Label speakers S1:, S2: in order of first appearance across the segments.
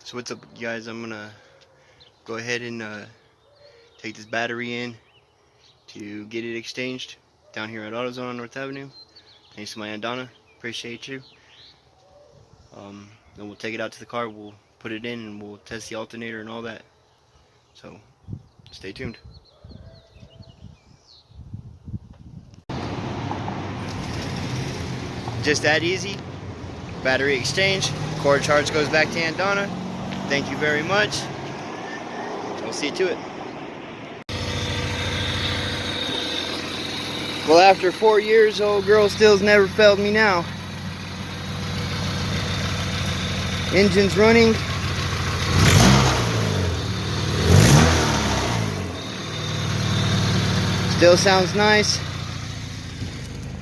S1: So what's up, guys? I'm gonna go ahead and take this battery in to get it exchanged down here at AutoZone on North Avenue. Thanks to my Aunt Donna. Appreciate you. Then we'll take it out to the car. We'll put it in and we'll test the alternator and all that. So stay tuned. Just that easy. Battery exchange. Cord charge goes back to Aunt Donna. Thank you very much. We'll see to it. Well, after 4 years, old girl still's never failed me now. Engine's running. Still sounds nice.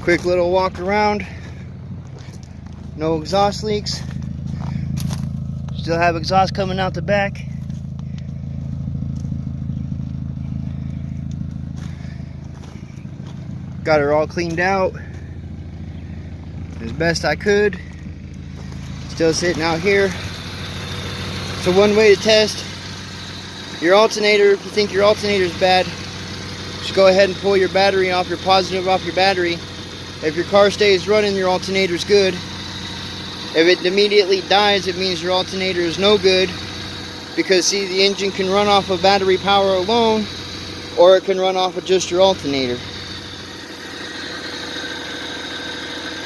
S1: Quick little walk around. No exhaust leaks. Still have exhaust coming out the back. Got her all cleaned out as best I could. Still sitting out here. So one way to test your alternator, if you think your alternator is bad, just go ahead and pull your battery off, your positive off your battery. If your car stays running, your alternator is good. If it immediately dies, it means your alternator is no good. Because see, the engine can run off of battery power alone, or it can run off of just your alternator.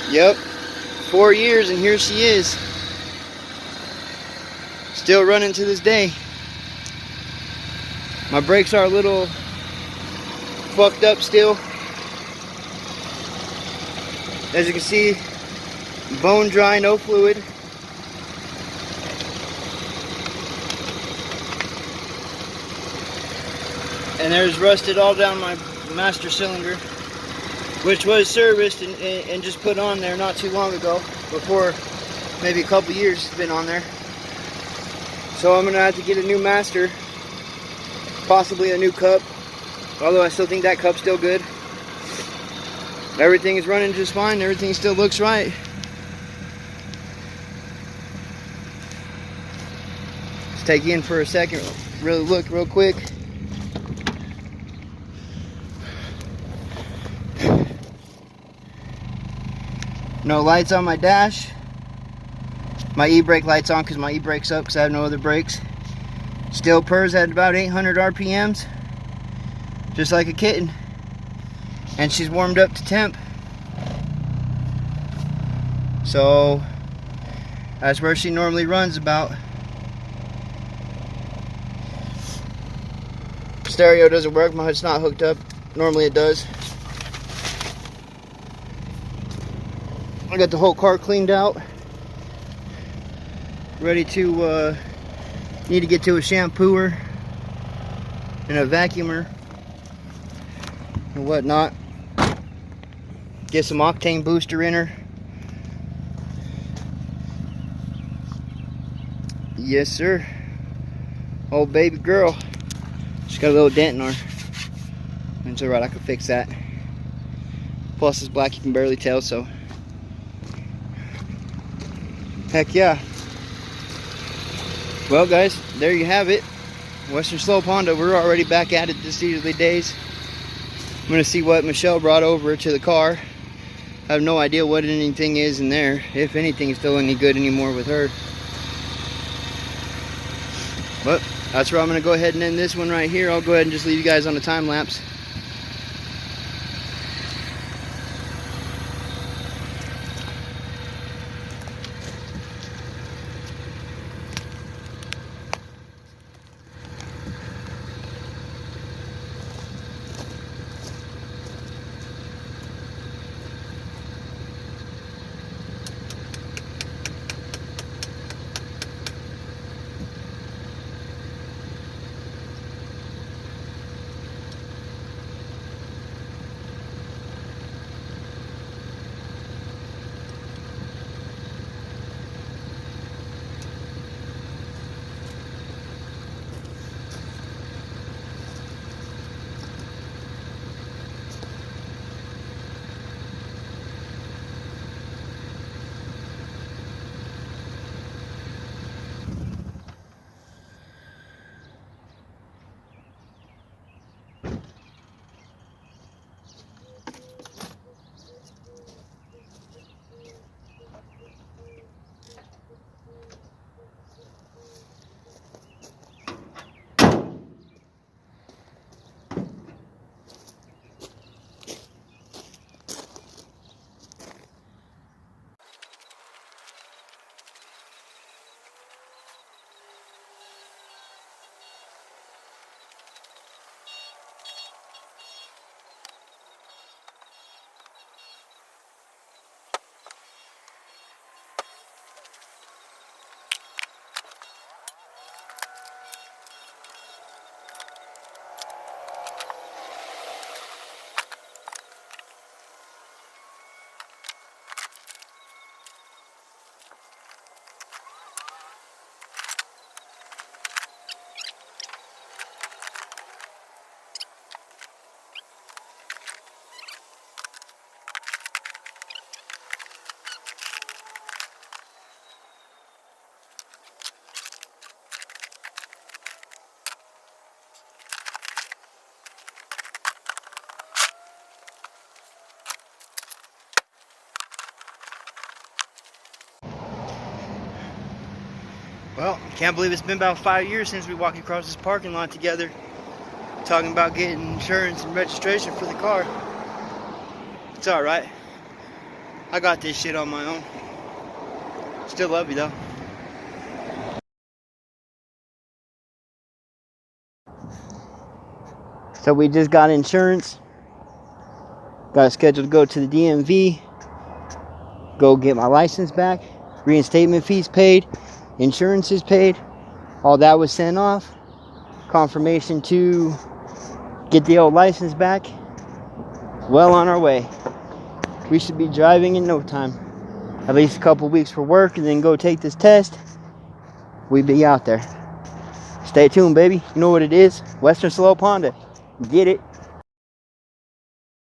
S1: Yep, 4 years and here she is. Still running to this day. My brakes are a little fucked up still. As you can see, bone dry, no fluid. And there's rusted all down my master cylinder, which was serviced and just put on there not too long ago, before maybe a couple years it's been on there. So I'm gonna have to get a new master, possibly a new cup, although I still think that cup's still good. Everything is running just fine, everything still looks right. Let's take you in for a second, really look real quick. No lights on my dash. My e-brake light's on because my e-brake's up because I have no other brakes. Still purrs at about 800 RPMs. Just like a kitten. And she's warmed up to temp. So that's where she normally runs about. Stereo doesn't work, my hood's not hooked up. Normally it does. I got the whole car cleaned out. Ready to, need to get to a shampooer and a vacuumer and whatnot. Get some octane booster in her. Yes, sir. Old baby girl. She's got a little dent in her. It's alright, I can fix that. Plus, it's black, you can barely tell, so. Heck yeah. Well, guys, there you have it. Western Slope Honda, we're already back at it this early days. I'm going to see what Michelle brought over to the car. I have no idea what anything is in there. If anything is still any good anymore with her. But that's where I'm going to go ahead and end this one right here. I'll go ahead and just leave you guys on a time lapse. Well, can't believe it's been about 5 years since we walked across this parking lot together, talking about getting insurance and registration for the car. It's alright. I got this shit on my own. Still love you though. So we just got insurance. Got scheduled to go to the DMV. Go get my license back. Reinstatement fees paid. Insurance is paid. All that was sent off. Confirmation to get the old license back. Well on our way. We should be driving in no time. At least a couple weeks for work and then go take this test. We be out there. Stay tuned, baby. You know what it is? Western Slope Honda. Get it.